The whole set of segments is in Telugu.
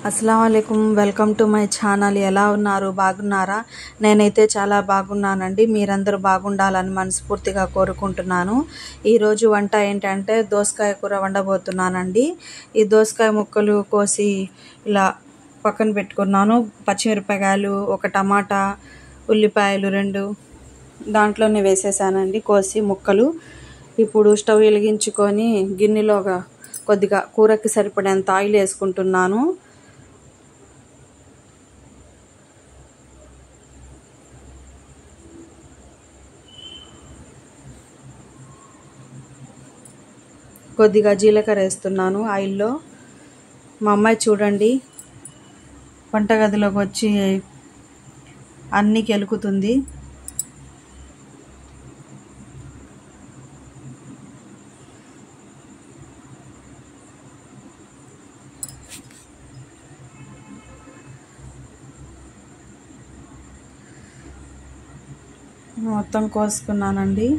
అస్సలాముఅలైకుం వెల్కమ్ టు మై ఛానల్. ఎలా ఉన్నారు? బాగున్నారా? నేనైతే చాలా బాగున్నానండి. మీరందరూ బాగుండాలని మనస్ఫూర్తిగా కోరుకుంటున్నాను. ఈరోజు వంట ఏంటంటే దోసకాయ కూర వండబోతున్నానండి. ఈ దోసకాయ ముక్కలు కోసి ఇలా పక్కన పెట్టుకున్నాను. పచ్చిమిరపకాయలు, ఒక టమాటా, ఉల్లిపాయలు 2 దాంట్లోనే వేసేసానండి కోసి ముక్కలు. ఇప్పుడు స్టవ్ వెలిగించుకొని గిన్నెలోగా కొద్దిగా కూరకి సరిపడేంత ఆయిల్ వేసుకుంటున్నాను. కొద్దిగా జీలకర్ర వేస్తున్నాను ఆయిల్లో. మా అమ్మాయి చూడండి వంటగదిలోకి వచ్చి అన్నీ కెలుకుతుంది. మొత్తం కోసుకున్నానండి.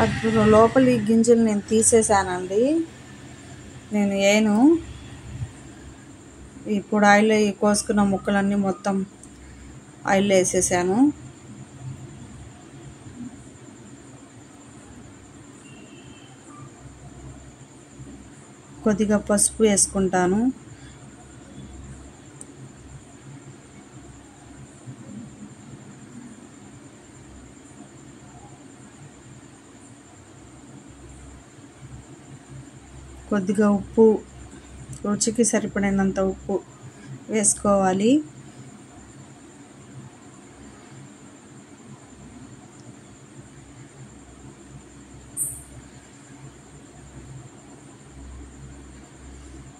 అప్పుడు లోపలి గింజలు నేను తీసేసానండి. ఇప్పుడు ఆయిల్ కోసుకున్న ముక్కలన్నీ మొత్తం ఆయిల్ వేసేసాను. కొద్దిగా పసుపు వేసుకుంటాను. కొద్దిగా ఉప్పు, రుచికి సరిపడినంత ఉప్పు వేసుకోవాలి.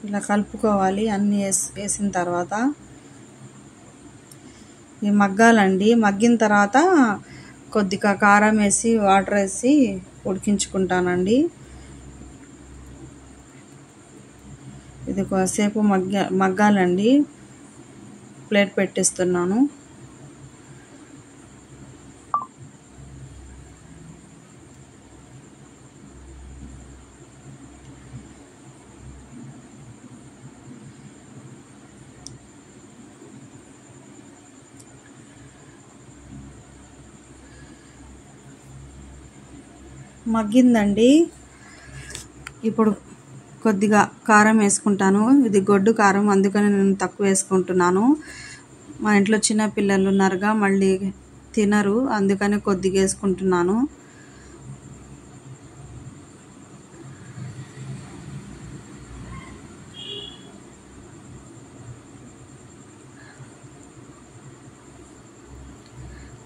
ఇలా కలుపుకోవాలి. అన్నీ వేసిన తర్వాత ఈ మగ్గాలండి. మగ్గిన తర్వాత కొద్దిగా కారం వేసి వాటర్ వేసి ఉడికించుకుంటానండి. ఇది కొద్దిసేపు మగ్గాలండి. ప్లేట్ పెట్టిస్తున్నాను. మగ్గిందండి. ఇప్పుడు కొద్దిగా కారం వేసుకుంటాను. ఇది గొడ్డు కారం, అందుకని నేను తక్కువ వేసుకుంటున్నాను. మా ఇంట్లో చిన్న పిల్లలు ఉన్నారుగా, మళ్ళీ తినరు, అందుకని కొద్దిగా వేసుకుంటున్నాను.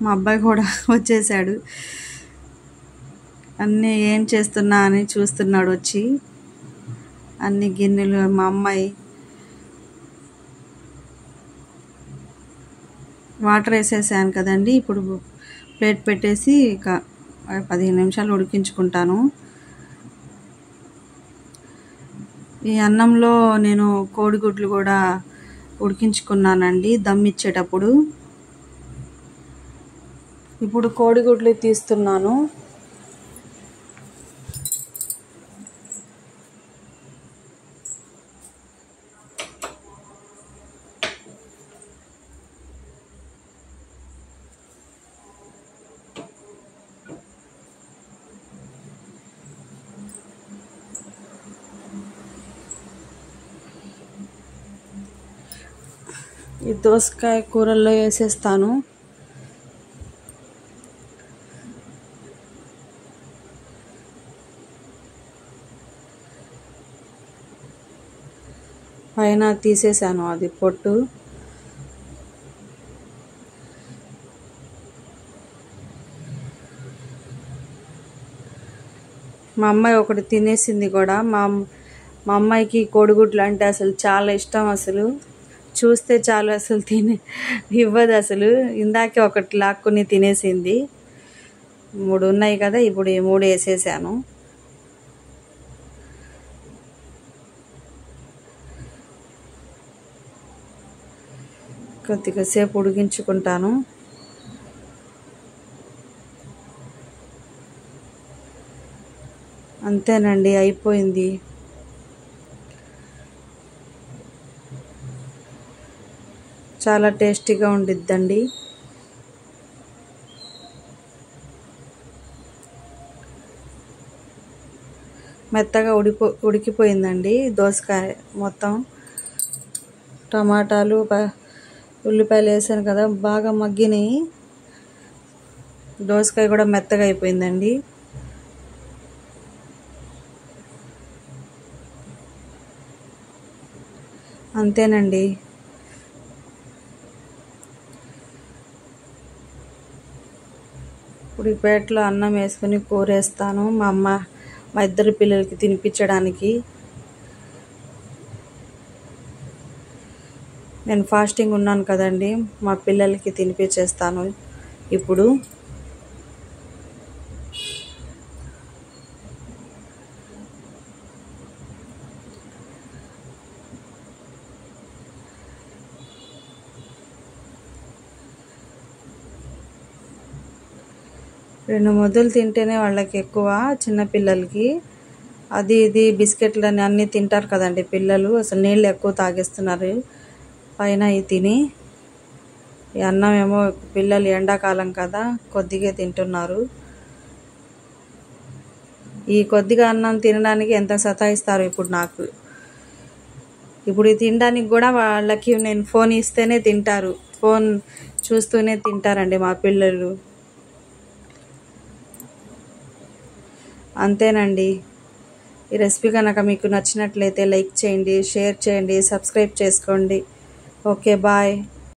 మా అబ్బాయి కూడా వచ్చేసాడు. అన్నీ ఏం చేస్తున్నా అని చూస్తున్నాడు వచ్చి. అన్ని గిన్నెలు మా అమ్మాయి వాటర్ వేసేసాను కదండి. ఇప్పుడు ప్లేట్ పెట్టేసి 15 నిమిషాలు ఉడికించుకుంటాను. ఈ అన్నంలో నేను కోడిగుడ్లు కూడా ఉడికించుకున్నానండి దమ్ ఇచ్చేటప్పుడు. ఇప్పుడు కోడిగుడ్లు తీస్తున్నాను. ఈ దోసకాయ కూరల్లో వేసేస్తాను. పైన తీసేసాను అది పొట్టు. మా అమ్మాయి ఒకటి తినేసింది కూడా. మా అమ్మాయికి కోడిగుడ్లు అంటే అసలు చాలా ఇష్టం. అసలు చూస్తే చాలు అసలు ఇవ్వదు అసలు. ఇందాకే ఒకటి లాక్కుని తినేసింది. 3 ఉన్నాయి కదా, ఇప్పుడు ఈ 3 వేసేసాను. కొద్దిగా సేపు ఉడికించుకుంటాను. అంతేనండి, అయిపోయింది. చాలా టేస్టీగా ఉండిద్దండి. మెత్తగా ఉడికిపోయిందండి దోసకాయ మొత్తం. టమాటాలు ఉల్లిపాయలు వేసాను కదా, బాగా మగ్గినాయి. దోసకాయ కూడా మెత్తగా అయిపోయిందండి. అంతేనండి. ఇప్పుడు ఈ ప్లేట్లో అన్నం వేసుకుని కూరేస్తాను మా ఇద్దరు పిల్లలకి తినిపించడానికి. నేను ఫాస్టింగ్ ఉన్నాను కదండి, మా పిల్లలకి తినిపించేస్తాను ఇప్పుడు. రెండు ముద్దలు తింటేనే వాళ్ళకి ఎక్కువ, చిన్నపిల్లలకి. అది ఇది బిస్కెట్లు అని అన్నీ తింటారు కదండి పిల్లలు, అసలు నీళ్ళు ఎక్కువ తాగేస్తున్నారు పైన ఇవి తిని. ఈ అన్నం ఏమో పిల్లలు ఎండాకాలం కదా కొద్దిగా తింటున్నారు. ఈ కొద్దిగా అన్నం తినడానికి ఎంత సతాయిస్తారు ఇప్పుడు నాకు. ఇప్పుడు ఇది తినడానికి కూడా వాళ్ళకి నేను ఫోన్ ఇస్తేనే తింటారు, ఫోన్ చూస్తూనే తింటారండి మా పిల్లలు. అంతేనండి. ఈ రెసిపీ కనుక మీకు నచ్చినట్లయితే లైక్ చేయండి, షేర్ చేయండి, సబ్స్క్రైబ్ చేసుకోండి. Okay, bye.